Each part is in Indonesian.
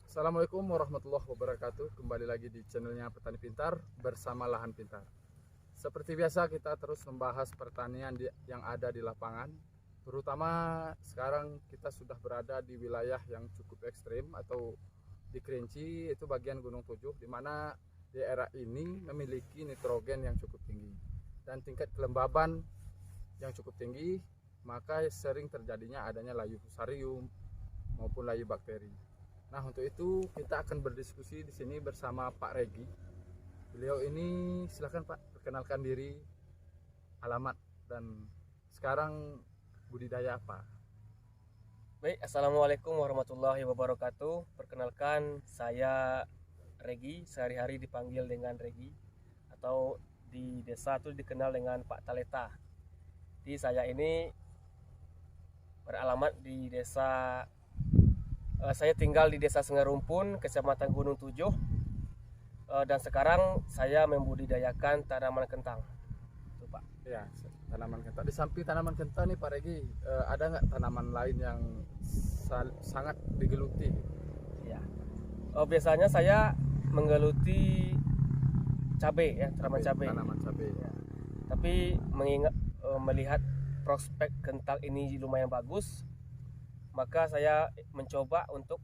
Assalamualaikum warahmatullahi wabarakatuh. Kembali lagi di channelnya Petani Pintar bersama Lahan Pintar. Seperti biasa kita terus membahas pertanian yang ada di lapangan. Terutama sekarang kita sudah berada di wilayah yang cukup ekstrim atau di Kerinci, itu bagian Gunung Tujuh, di mana daerah ini memiliki nitrogen yang cukup tinggi dan tingkat kelembaban yang cukup tinggi, maka sering terjadinya adanya layu fusarium maupun layu bakteri. Nah, untuk itu kita akan berdiskusi di sini bersama Pak Regi. Beliau ini, silakan Pak, perkenalkan diri, alamat, dan sekarang budidaya apa? Baik, Assalamualaikum warahmatullahi wabarakatuh. Perkenalkan, saya Regi, sehari-hari dipanggil dengan Regi, atau di desa itu dikenal dengan Pak Taleta. Jadi saya ini beralamat di desa, saya tinggal di desa Sengarumpun, Kecamatan Gunung Tujuh, dan sekarang saya membudidayakan tanaman kentang. Itu Pak. Ya, tanaman kentang. Di samping tanaman kentang nih Pak Regi, ada nggak tanaman lain yang sangat digeluti? Ya. Biasanya saya menggeluti cabai, ya, tanaman cabai. Tanaman cabai. Ya. Tapi melihat prospek kentang ini lumayan bagus, maka saya mencoba untuk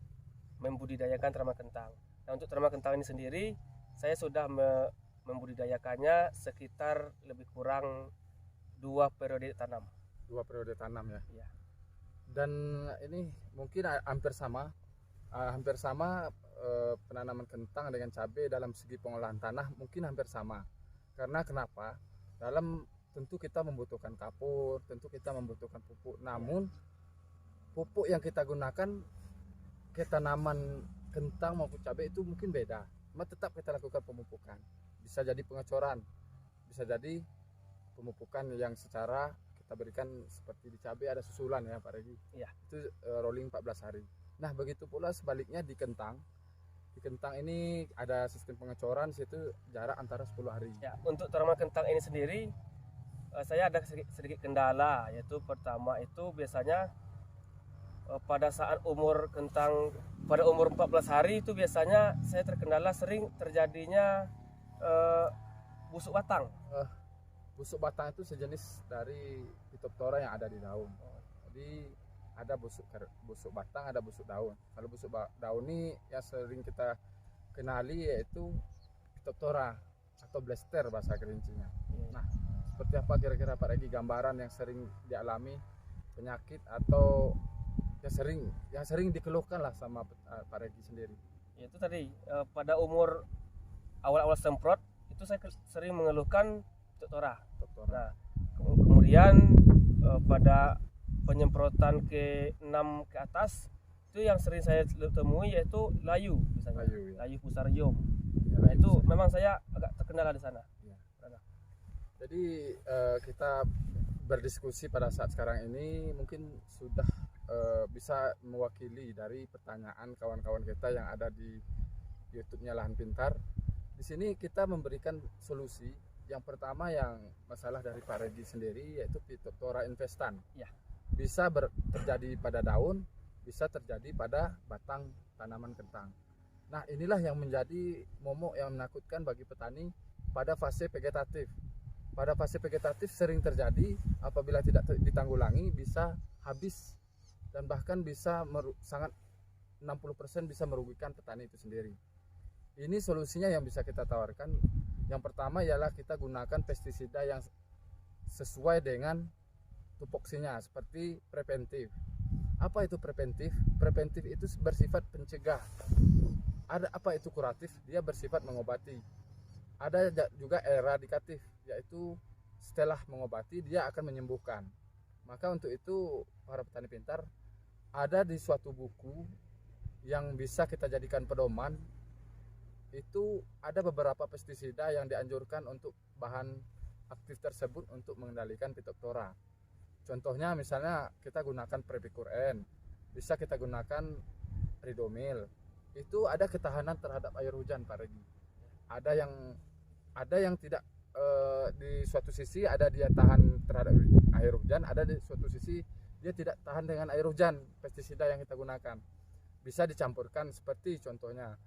membudidayakan tanaman kentang. Nah, untuk tanaman kentang ini sendiri, saya sudah membudidayakannya sekitar lebih kurang 2 periode tanam. 2 periode tanam ya. Ya. Dan ini mungkin hampir sama, penanaman kentang dengan cabai dalam segi pengolahan tanah mungkin hampir sama. Karena kenapa? Tentu kita membutuhkan kapur, tentu kita membutuhkan pupuk. Namun pupuk yang kita gunakan ke tanaman kentang maupun cabai itu mungkin beda. Cuma tetap kita lakukan pemupukan. Bisa jadi pengecoran, bisa jadi pemupukan yang secara kita berikan seperti di cabai ada susulan ya Pak Regi. Iya. Itu rolling 14 hari. Nah, begitu pula sebaliknya di kentang. Di kentang ini ada sistem pengecoran, situ jarak antara 10 hari. Ya, untuk tanaman kentang ini sendiri, saya ada sedikit kendala, yaitu pertama itu biasanya pada saat umur kentang pada umur 14 hari itu biasanya saya terkendala sering terjadinya busuk batang. Busuk batang itu sejenis dari Phytophthora yang ada di daun. Jadi ada busuk batang, ada busuk daun. Kalau busuk daun ini yang sering kita kenali yaitu Phytophthora atau blaster bahasa kerincinya. Nah, seperti apa kira-kira Pak Regi gambaran yang sering dialami penyakit atau yang sering dikeluhkan lah sama Pak Regi sendiri? Itu tadi pada umur awal-awal semprot itu saya sering mengeluhkan Phytophthora. Nah, kemudian pada penyemprotan ke-6 ke atas itu yang sering saya temui yaitu layu, misalnya layu fusarium. Ya, nah, itu memang saya agak terkendala di sana. Ya. Jadi kita berdiskusi pada saat sekarang ini mungkin sudah bisa mewakili dari pertanyaan kawan-kawan kita yang ada di YouTube-nya Lahan Pintar. Di sini kita memberikan solusi. Yang pertama yang masalah dari Pak Regi sendiri yaitu Phytophthora infestan. Ya. Bisa terjadi pada daun, bisa terjadi pada batang tanaman kentang. Nah, inilah yang menjadi momok yang menakutkan bagi petani pada fase vegetatif. Pada fase vegetatif sering terjadi apabila tidak ditanggulangi bisa habis dan bahkan bisa sangat 60% bisa merugikan petani itu sendiri. Ini solusinya yang bisa kita tawarkan. Yang pertama ialah kita gunakan pestisida yang sesuai dengan tupoksinya seperti preventif. Apa itu preventif? Preventif itu bersifat pencegah. Ada apa itu kuratif? Dia bersifat mengobati. Ada juga eradikatif, yaitu setelah mengobati dia akan menyembuhkan. Maka untuk itu para petani pintar ada di suatu buku yang bisa kita jadikan pedoman. Itu ada beberapa pestisida yang dianjurkan untuk bahan aktif tersebut untuk mengendalikan Phytophthora. Contohnya misalnya kita gunakan Previcur N, bisa kita gunakan Ridomil. Itu ada ketahanan terhadap air hujan Pak Regi. Ada yang tidak di suatu sisi ada dia tahan terhadap air hujan, ada di suatu sisi dia tidak tahan dengan air hujan pestisida yang kita gunakan. bisa dicampurkan seperti contohnya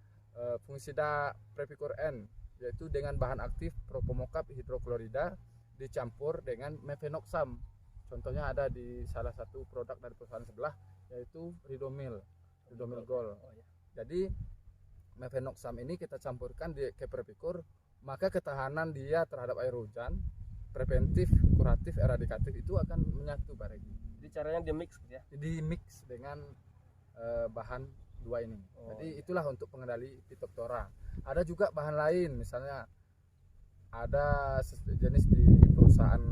fungisida Previcor N, yaitu dengan bahan aktif propomokap hidroklorida dicampur dengan mefenoxam. Contohnya ada di salah satu produk dari perusahaan sebelah, yaitu Ridomil Gold. Jadi mefenoxam ini kita campurkan ke Previcor, maka ketahanan dia terhadap air hujan, preventif, kuratif, eradikatif itu akan menyatu, Pak Regi. Jadi caranya di mix gitu ya? Di mix dengan bahan dua ini. Jadi itulah untuk pengendali Phytophthora. Ada juga bahan lain, misalnya ada jenis di perusahaan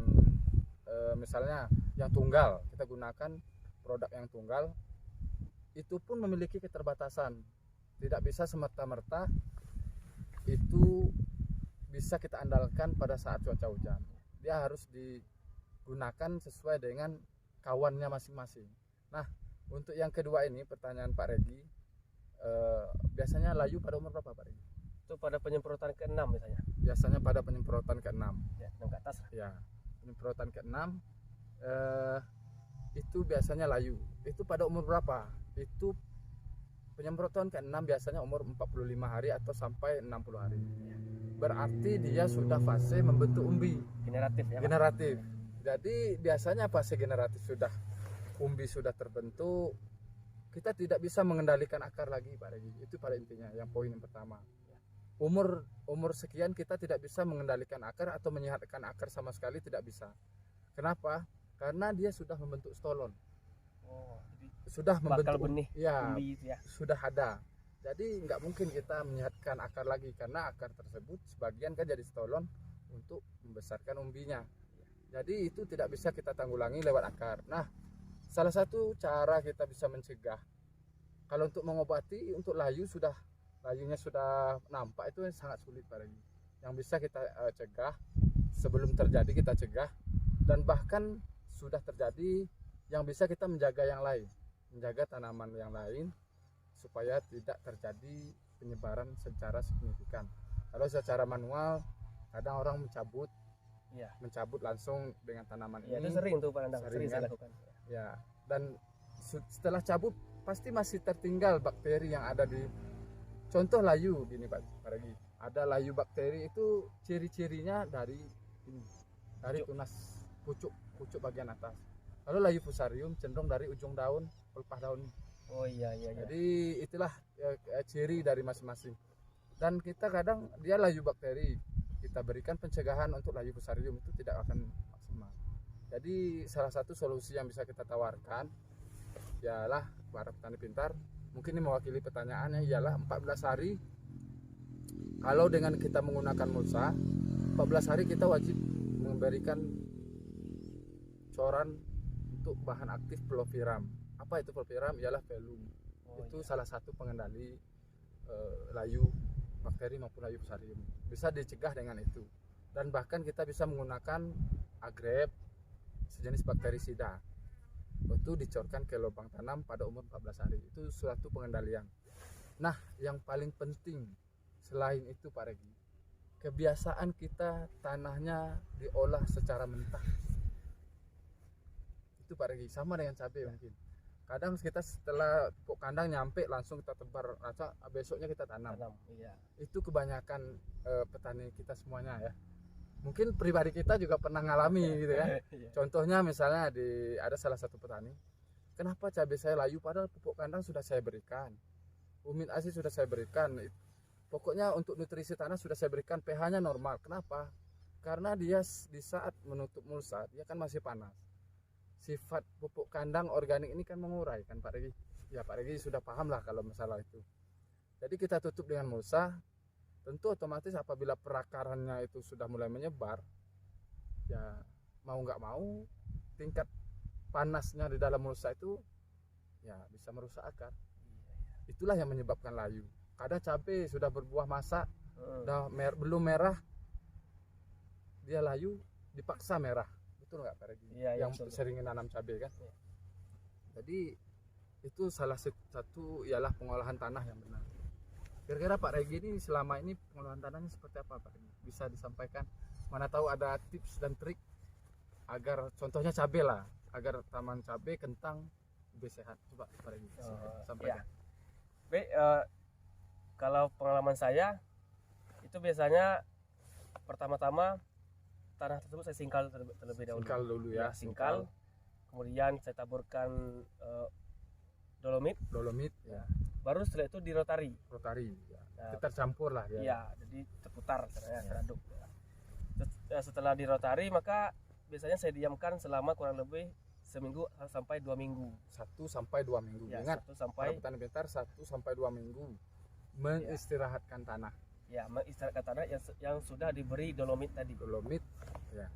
misalnya yang tunggal, kita gunakan produk yang tunggal, itu pun memiliki keterbatasan. Tidak bisa semerta-merta itu bisa kita andalkan pada saat cuaca hujan. Dia harus digunakan sesuai dengan kawannya masing-masing. Nah, untuk yang kedua ini pertanyaan Pak Regi, biasanya layu pada umur berapa, Pak Regi? Itu pada penyemprotan ke-6 misalnya. Biasanya pada penyemprotan ke-6. Ya, 6 ke atas. Ya, penyemprotan ke-6 itu biasanya layu. Itu pada umur berapa? Itu penyemprotan ke-6 biasanya umur 45 hari atau sampai 60 hari. Berarti dia sudah fase membentuk umbi. Generatif ya, Pak? Generatif. Jadi biasanya fase generatif sudah, umbi sudah terbentuk, kita tidak bisa mengendalikan akar lagi, Pak Regi. Itu pada intinya yang poin yang pertama. Umur sekian kita tidak bisa mengendalikan akar atau menyehatkan akar sama sekali, tidak bisa. Kenapa? Karena dia sudah membentuk stolon. Jadi sudah membentuk benih ya, umbi itu ya. Sudah ada. Jadi nggak mungkin kita menyehatkan akar lagi, karena akar tersebut sebagian kan jadi stolon untuk membesarkan umbinya. Jadi itu tidak bisa kita tanggulangi lewat akar. Nah, salah satu cara kita bisa mencegah, kalau untuk mengobati untuk layunya sudah nampak, itu sangat sulit, Pak Regi. Yang bisa kita cegah, sebelum terjadi kita cegah, dan bahkan sudah terjadi, yang bisa kita menjaga yang lain, menjaga tanaman yang lain supaya tidak terjadi penyebaran secara signifikan. Kalau secara manual, kadang orang mencabut langsung dengan tanaman Ya, ini. itu sering tuh Pak Nandang, sering kan? saya lakukan. Ya, dan setelah cabut pasti masih tertinggal bakteri yang ada di, contoh layu gini Pak Regi. Ada layu bakteri itu ciri-cirinya dari ini, dari tunas pucuk bagian atas. Lalu layu fusarium cenderung dari ujung daun, pelepah daun. Oh iya. Jadi itulah ciri dari masing-masing. Dan kita kadang dia layu bakteri, kita berikan pencegahan untuk layu fusarium, itu tidak akan maksimal. Jadi salah satu solusi yang bisa kita tawarkan ialah para petani pintar, mungkin ini mewakili pertanyaannya, ialah 14 hari. Kalau dengan kita menggunakan mulsa, 14 hari kita wajib memberikan coran untuk bahan aktif Floviram. Apa itu Floviram? Ialah velum. Itu salah satu pengendali layu bakteri maupun layu fusarium. Bisa dicegah dengan itu. Dan bahkan kita bisa menggunakan agrep sejenis bakterisida. Itu dicorkan ke lubang tanam pada umur 14 hari. Itu suatu pengendalian. Nah, yang paling penting selain itu Pak Regi, kebiasaan kita tanahnya diolah secara mentah. Itu Pak Regi, sama dengan cabai mungkin. Kadang kita setelah pupuk kandang nyampe langsung kita tebar rasa, besoknya kita tanam. Iya. Itu kebanyakan petani kita semuanya ya. Mungkin pribadi kita juga pernah ngalami gitu ya. Contohnya misalnya ada salah satu petani, kenapa cabai saya layu padahal pupuk kandang sudah saya berikan, umit asi sudah saya berikan, pokoknya untuk nutrisi tanah sudah saya berikan, pH-nya normal. Kenapa? Karena dia di saat menutup mulsa dia kan masih panas. Sifat pupuk kandang organik ini kan mengurai kan Pak Regi. Ya Pak Regi sudah paham lah kalau masalah itu. Jadi kita tutup dengan mulsa, tentu otomatis apabila perakarannya itu sudah mulai menyebar, ya mau nggak mau tingkat panasnya di dalam mulsa itu ya bisa merusak akar. Itulah yang menyebabkan layu. Kadang cabai sudah berbuah masak, belum merah, dia layu, dipaksa merah. Betul nggak Pak Regi? Yang sering nanam cabai kan. Jadi itu salah satu ialah pengolahan tanah yang benar. Kira-kira Pak Regi ini selama ini pengolahan tanahnya seperti apa Pak Regi? Bisa disampaikan? Mana tahu ada tips dan trik agar contohnya cabai lah, agar taman cabai kentang lebih sehat. Coba Pak Regi sampaikan. Baik, kalau pengalaman saya itu biasanya pertama-tama tanah tersebut saya singkal terlebih dahulu. Singkal dulu ya. Singkal. Kemudian saya taburkan dolomit. Dolomit ya. Baru setelah itu dirotari. Rotari ya. Nah, Kita campur lah ya. Iya, jadi terputar teraduk. Setelah dirotari maka biasanya saya diamkan selama kurang lebih seminggu sampai 2 minggu. 1 sampai 2 minggu. Ya, Ingat, 1 sampai para petani pintar 1 sampai 2 minggu mengistirahatkan tanah. Ya, mengistirahatkan tanah yang sudah diberi dolomit tadi. Dolomit ya.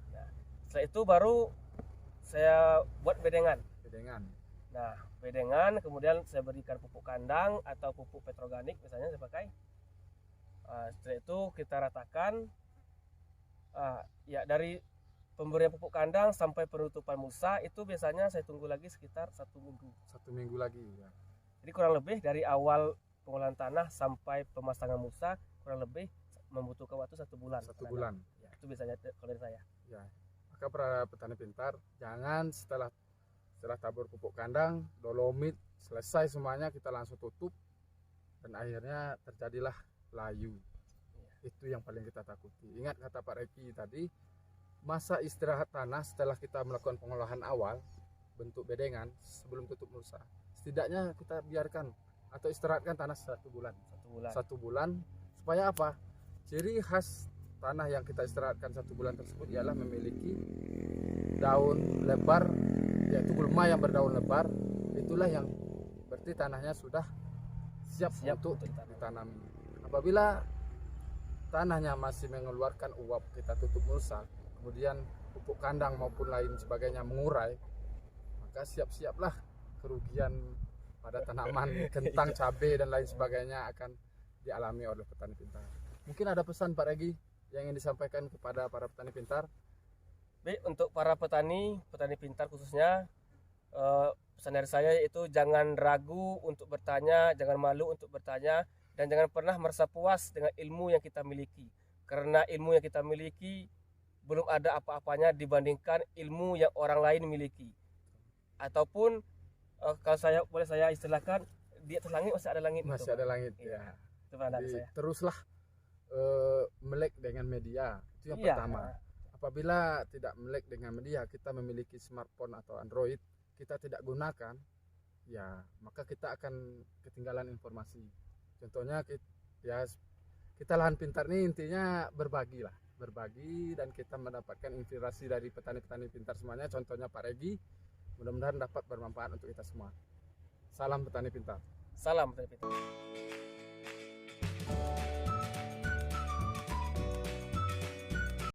Setelah itu baru saya buat bedengan. Bedengan. Nah, bedengan kemudian saya berikan pupuk kandang atau pupuk petroganik misalnya saya pakai. Setelah itu kita ratakan. Ya, dari pemberian pupuk kandang sampai penutupan mulsa itu biasanya saya tunggu lagi sekitar 1 minggu. 1 minggu lagi ya. Jadi kurang lebih dari awal pengolahan tanah sampai pemasangan mulsa kurang lebih membutuhkan waktu 1 bulan. 1 bulan. Ya, itu biasanya kalau dari saya. Ya. Maka para petani pintar jangan setelah tabur pupuk kandang, dolomit, selesai semuanya kita langsung tutup dan akhirnya terjadilah layu. Itu yang paling kita takuti. Ingat kata Pak Reki tadi, masa istirahat tanah setelah kita melakukan pengolahan awal bentuk bedengan sebelum tutup mulsa, setidaknya kita biarkan atau istirahatkan tanah 1 bulan. 1 bulan supaya apa? Ciri khas tanah yang kita istirahatkan 1 bulan tersebut ialah memiliki daun lebar, yaitu gulma yang berdaun lebar. Itulah yang berarti tanahnya sudah siap untuk ditanami. Apabila tanahnya masih mengeluarkan uap, kita tutup mulsa, kemudian pupuk kandang maupun lain sebagainya mengurai, maka siap-siaplah kerugian pada tanaman kentang, cabai dan lain sebagainya akan dialami oleh petani pintar. Mungkin ada pesan Pak Regi yang ingin disampaikan kepada para petani pintar? Baik, untuk para petani pintar khususnya, pesan dari saya yaitu jangan ragu untuk bertanya, jangan malu untuk bertanya, dan jangan pernah merasa puas dengan ilmu yang kita miliki. Karena ilmu yang kita miliki belum ada apa-apanya dibandingkan ilmu yang orang lain miliki. Ataupun kalau boleh saya istilahkan, di atas langit masih ada langit. Masih ada langit ya. Itu pandangan saya. Teruslah melek dengan media. Itu yang pertama. Apabila tidak melek dengan media, kita memiliki smartphone atau Android, kita tidak gunakan, ya maka kita akan ketinggalan informasi. Contohnya kita lahan pintar ini intinya berbagi dan kita mendapatkan inspirasi dari petani-petani pintar semuanya. Contohnya Pak Regi, mudah-mudahan dapat bermanfaat untuk kita semua. Salam petani pintar. Salam petani pintar.